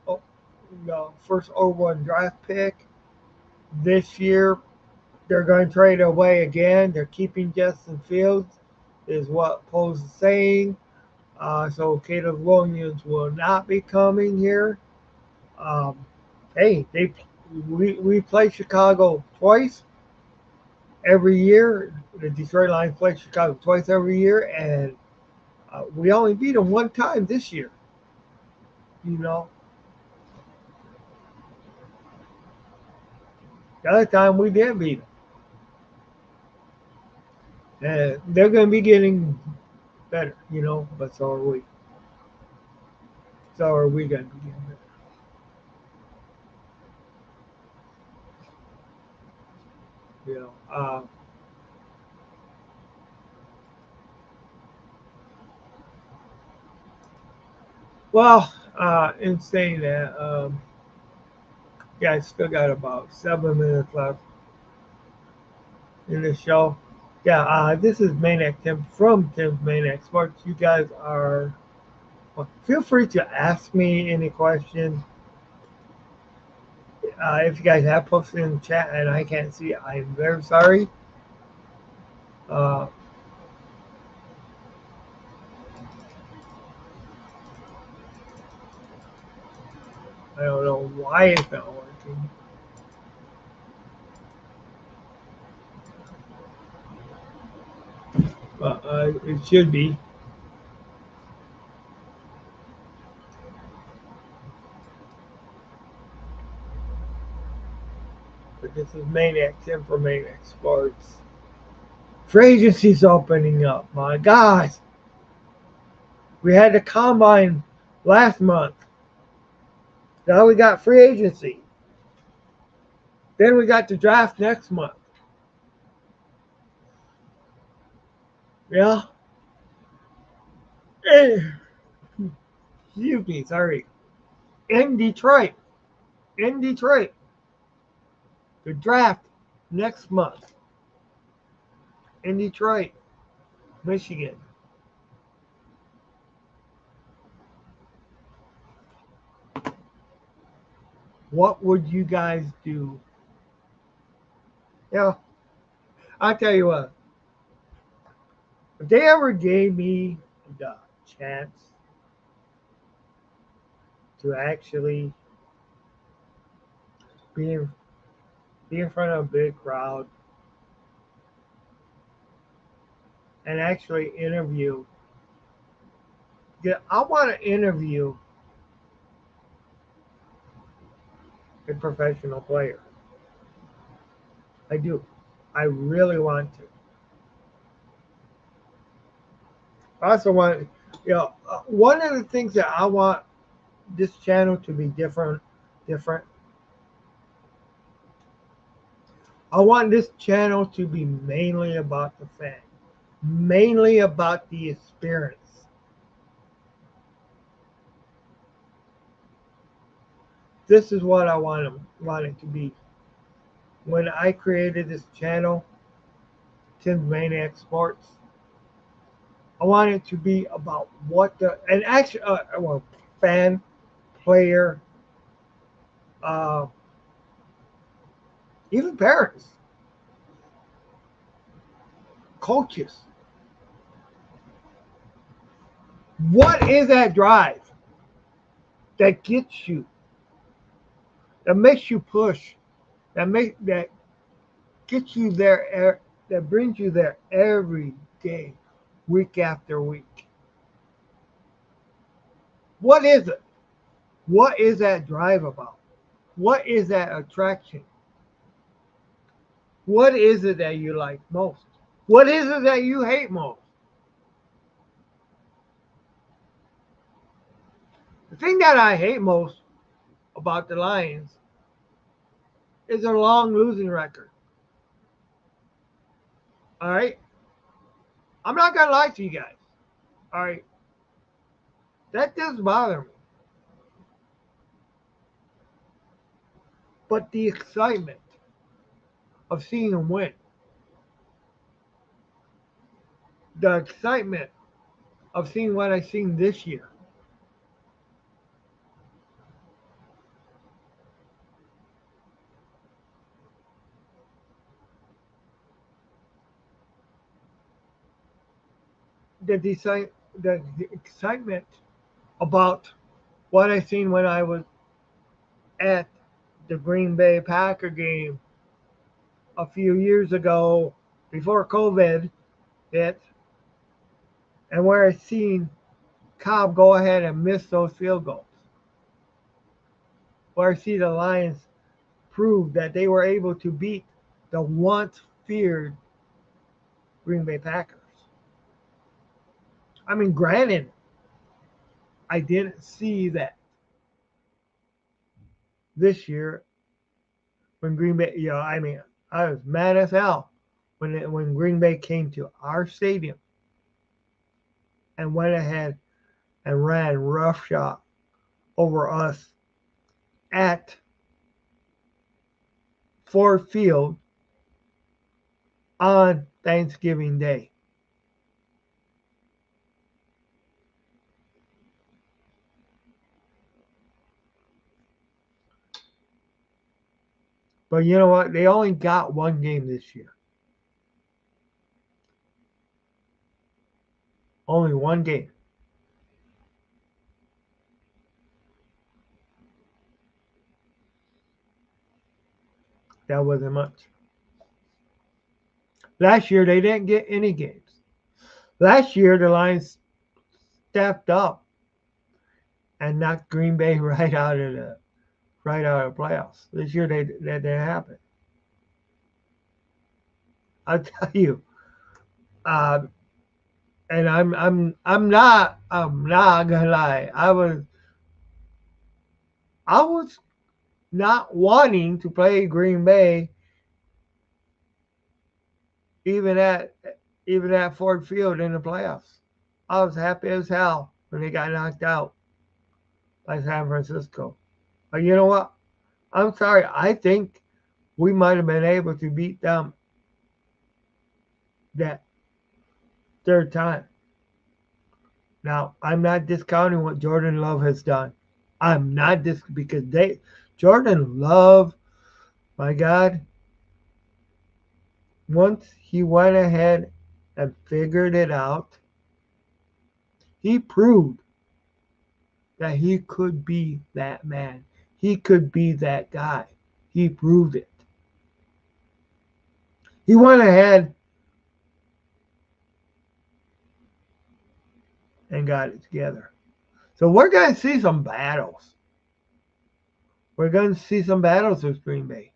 oh, the first over one draft pick. This year they're going to trade away again. They're keeping Justin Fields, is what Poe's saying. So Caleb Williams will not be coming here. Um, hey, we play Chicago twice every year. The Detroit Lions play Chicago twice every year, and we only beat them one time this year. You know, the other time we did beat them, and they're going to be getting better. But so are we. So are we going to be getting better? You know. Well, in saying that, yeah, I still got about 7 minutes left in the show. Yeah, this is Maniac Tim from Tim's Maniac Sports. You guys are, well, feel free to ask me any question. If you guys have posted in the chat and I can't see it, I'm very sorry. Uh, I don't know why it's not working, but it should be. But this is Maniac Tim from Maniac Sports. Free agency's opening up. My God, we had the combine last month. Now we got free agency. Then we got the draft next month. Yeah. Eh, excuse me, sorry. In Detroit. In Detroit. The draft next month. In Detroit, Michigan. What would you guys do? Yeah, I'll tell you what. If they ever gave me the chance to actually be in, be in front of a big crowd and actually interview, yeah, I want to interview a professional player. I do. I really want to. I also want, one of the things that I want this channel to be different. I want this channel to be mainly about the fan. mainly about the experience. This is what I want it to be. When I created this channel, Tim's Maniac Sports, I want it to be about what the and actually, well, fan, player, uh, even parents, coaches. What is that drive that gets you, that makes you push, that gets you there, that brings you there every day, week after week? What is it? What is that drive about? What is that attraction? What is it that you like most? What is it that you hate most? The thing that I hate most about the Lions is their long losing record. All right? I'm not going to lie to you guys. All right? That does bother me. But the excitement of seeing them win, the excitement of seeing what I've seen this year, the excitement about what I seen when I was at the Green Bay Packer game a few years ago before COVID hit, and where I seen Cobb go ahead and miss those field goals, where I see the Lions prove that they were able to beat the once feared Green Bay Packers. I mean, granted, I didn't see that this year when Green Bay, I mean, I was mad as hell when Green Bay came to our stadium and went ahead and ran roughshod over us at Ford Field on Thanksgiving Day. But you know what? They only got one game this year. Only one game. That wasn't much. Last year, they didn't get any games. Last year, the Lions stepped up and knocked Green Bay right out of the playoffs. This year, that didn't happen. I'll tell you. Uh, and I'm not gonna lie. I was not wanting to play Green Bay even at even at Ford Field in the playoffs. I was happy as hell when they got knocked out by San Francisco. But you know what? I'm sorry. I think we might have been able to beat them that third time. Now, I'm not discounting what Jordan Love has done. I'm not because Jordan Love, my God, once he went ahead and figured it out, he proved that he could be that man. He could be that guy. He proved it. He went ahead and got it together. So we're going to see some battles. We're going to see some battles with Green Bay.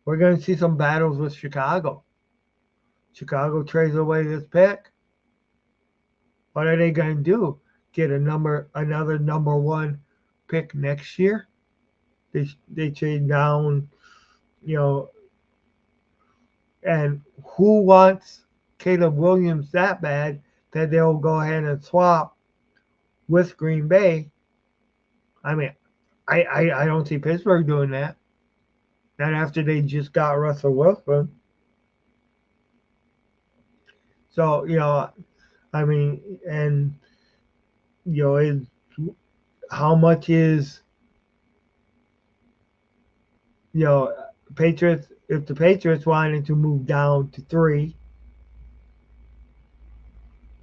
We're going to see some battles with Chicago. Chicago trades away this pick. What are they going to do? Get another number one pick next year? They trade down, you know, and who wants Caleb Williams that bad that they'll go ahead and swap with Green Bay. I mean, I don't see Pittsburgh doing that. Not after they just got Russell Wilson. So, I mean, and, is how much is, you know, Patriots, if the Patriots wanted to move down to 3,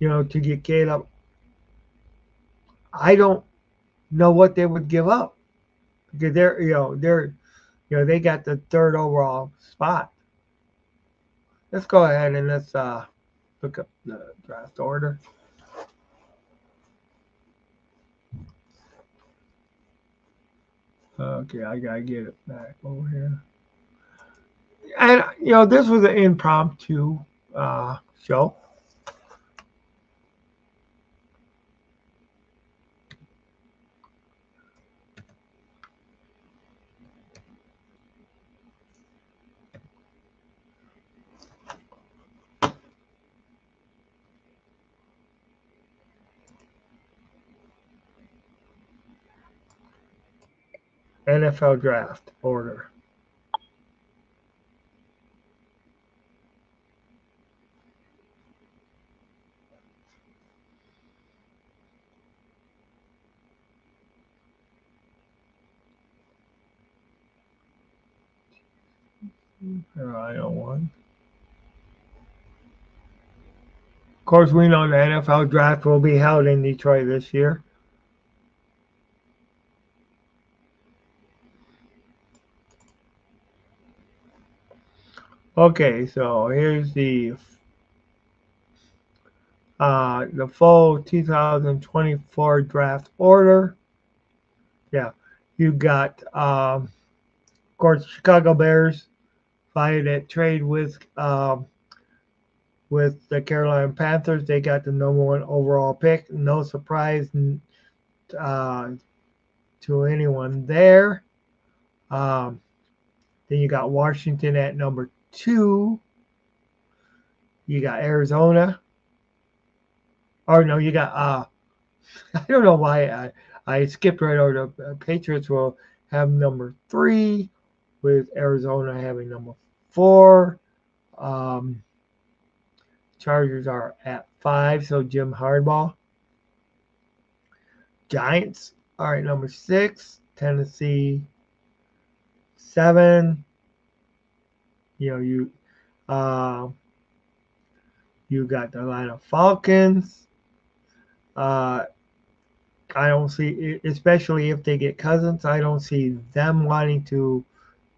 to get Caleb, I don't know what they would give up because they got the 3rd overall spot. Let's go ahead and let's look up the draft order. Okay, I gotta get it back over here. And this was an impromptu show. NFL draft order. I don't want. Of course, we know the NFL draft will be held in Detroit this year. Okay, so here's the fall 2024 draft order. Yeah, you got of course Chicago Bears via that trade with the Carolina Panthers. They got the number 1 overall pick. No surprise to anyone there. Then you got Washington at number 2. You got Arizona. Or no, you got I don't know why I skipped right over. The Patriots will have number 3, with Arizona having number 4. Chargers are at 5, so Jim Harbaugh. Giants are at number 6. Tennessee 7. You got the Atlanta Falcons. I don't see, especially if they get Cousins, I don't see them wanting to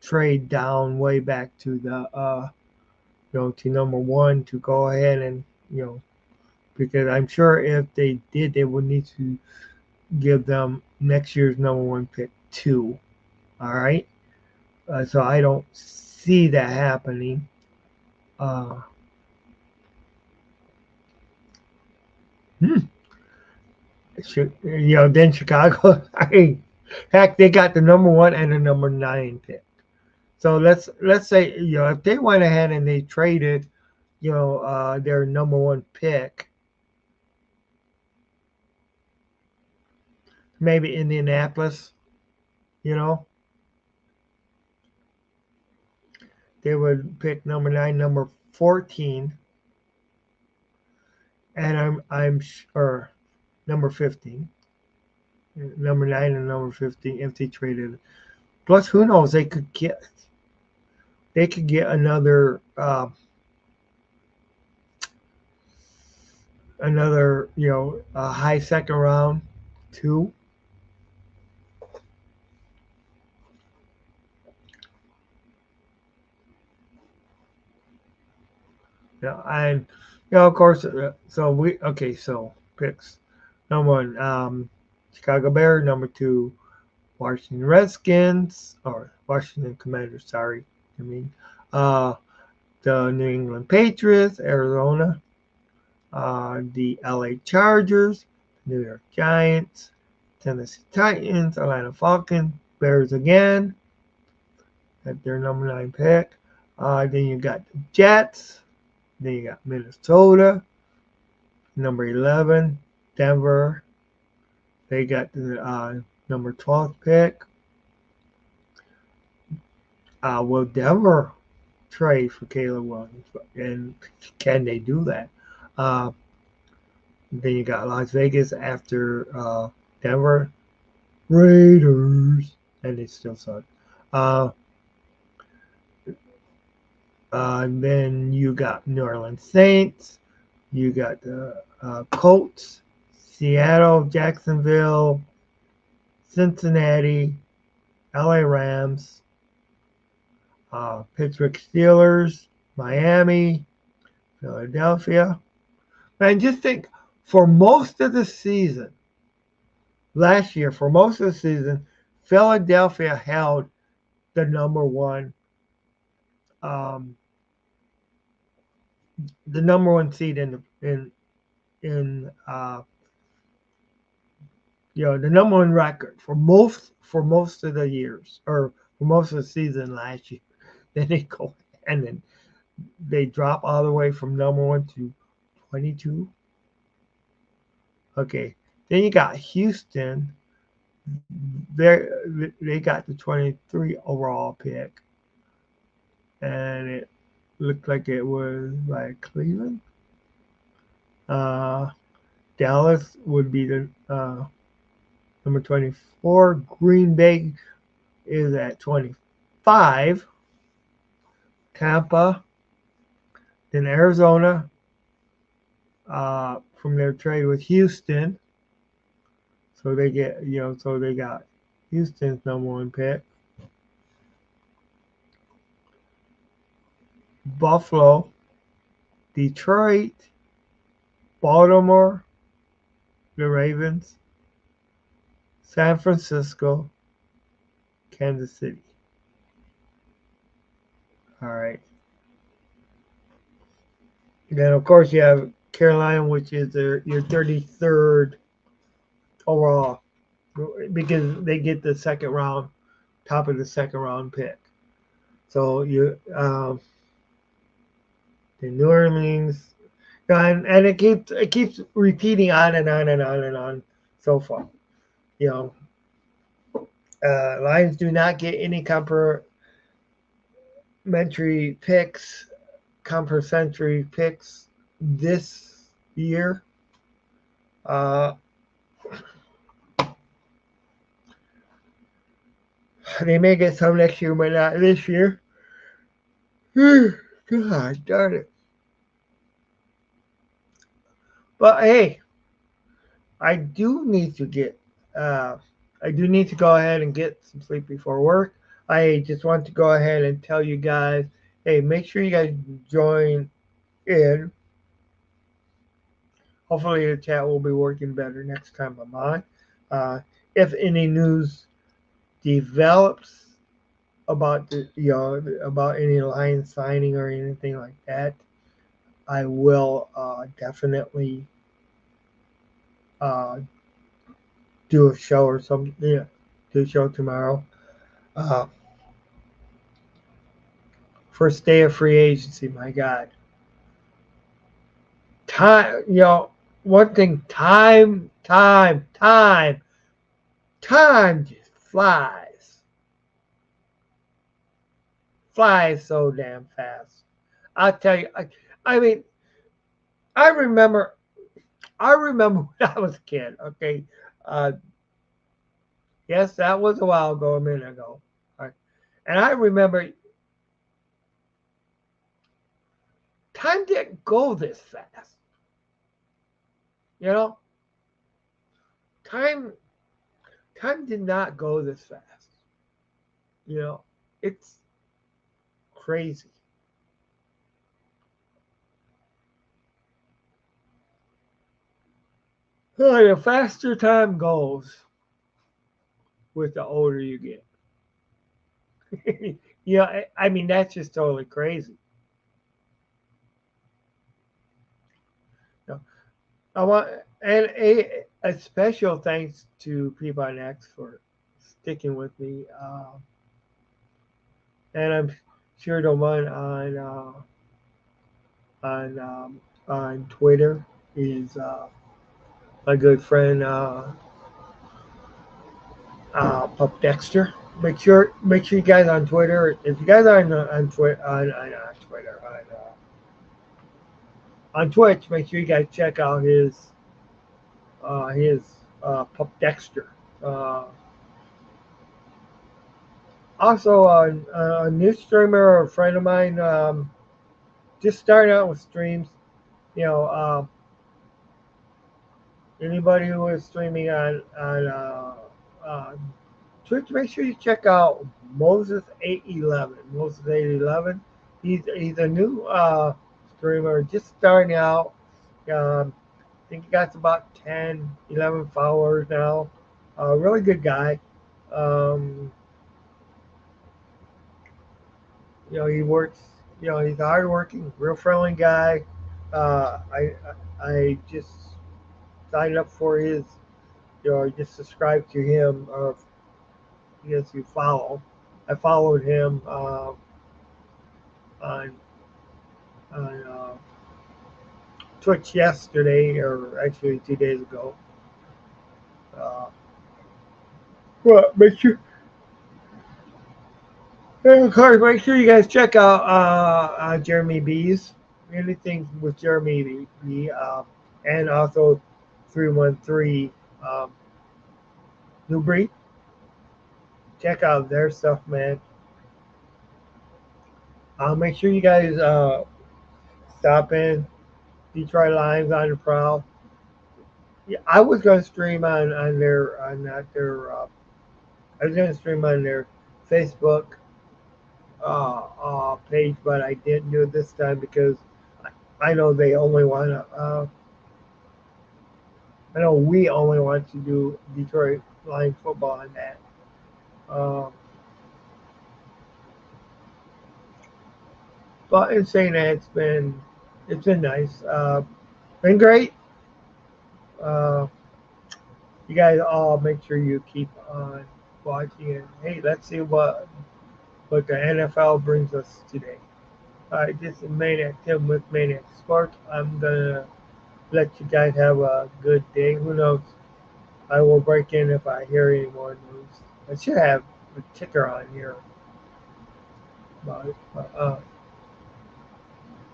trade down way back to the to number 1 to go ahead and because I'm sure if they did, they would need to give them next year's number 1 pick 2. All right, so I don't see that happening. Then Chicago, heck, they got the number 1 and the number 9 pick. So let's say if they went ahead and they traded their number 1 pick, maybe Indianapolis, they would pick number 9, number 14, and I'm sure number 15, number 9 and number 15 if they traded. Plus, who knows? They could get another a high second round too. Yeah, and of course, so picks number 1, Chicago Bears, number 2, Washington Redskins, or Washington Commanders, sorry, the New England Patriots, Arizona, the LA Chargers, New York Giants, Tennessee Titans, Atlanta Falcons, Bears again at their number 9 pick. Then you got the Jets, Then you got Minnesota, number 11, Denver. They got the number 12th pick. Will Denver trade for Caleb Williams? And can they do that? Uh, then you got Las Vegas after Denver Raiders, and they still suck. Uh, and then you got New Orleans Saints. You got the Colts, Seattle, Jacksonville, Cincinnati, LA Rams, Pittsburgh Steelers, Miami, Philadelphia. And just think, for most of the season, last year, for most of the season, Philadelphia held the um, number one seed in the number one record for most of the years, or for most of the season last year. Then they go and then they drop all the way from number one to 22. Okay, then you got Houston. They they got the 23 overall pick, and it looked like it was by Cleveland. Uh, Dallas would be the number 24. Green Bay is at 25. Tampa, then Arizona, from their trade with Houston. So they got Houston's number one pick. Buffalo, Detroit, Baltimore, the Ravens, San Francisco, Kansas City. All right. Then of course you have Carolina, which is your 33rd overall, because they get the second round, top of the second round pick. So the New Orleans, and it keeps repeating on and on and on and on so far. You know, Lions do not get any picks, complementary picks this year. Uh, they may get some next year, but not this year. God darn it. But hey, I do need to get. Uh, I do need to go ahead and get some sleep before work. I just want to go ahead and tell you guys, hey, make sure you guys join in. Hopefully, the chat will be working better next time I'm on. Uh, if any news develops about about any line signing or anything like that, I will definitely uh, do a show or something. Yeah, do a show tomorrow. Uh, First day of free agency. My God, time. One thing. Time just flies so damn fast. I'll tell you. I mean, I remember. I remember when I was a kid. Okay, uh, yes, that was a while ago, a minute ago. All right. And I remember time didn't go this fast. You know, time time did not go this fast. You know, it's crazy. The faster time goes with the older you get. I mean that's just totally crazy. You know, I want and a special thanks to Peabody X for sticking with me, and I'm sure the one on Twitter. He's my good friend Pup Dexter. Make sure you guys on Twitter. If you guys are on Twitter on Twitter on Twitch, make sure you guys check out his Pup Dexter. Uh, Also, a new streamer, a friend of mine, just starting out with streams. You know, anybody who is streaming on Twitch, make sure you check out Moses 811. Moses 811. He's a new streamer, just starting out. I think he got about 10, 11 followers now. Really good guy. Um, he works. He's a hardworking, real friendly guy. I just signed up for his. Just subscribe to him. Or I guess you follow. I followed him on on Twitch yesterday, or actually 2 days ago. Uh, but make sure, and of course, make sure you guys check out Jeremy B's. Anything with Jeremy B. And also 313 um, Newbury. Check out their stuff, man. Make sure you guys stop in. Detroit Lions on the prowl. Yeah, I was gonna stream on their on not their. I was gonna stream on their Facebook page, but I didn't do it this time because I know they only want to. I know we only want to do Detroit Lions football on that. Um, but in saying that, it's been nice. Been great. Uh, you guys all make sure you keep on watching. And hey, let's see what the NFL brings us today. All right, this is Maniac Tim with Maniac Sports. I'm gonna let you guys have a good day. Who knows? I will break in if I hear any more news. I should have a ticker on here about it.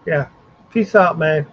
Yeah. Peace out, man.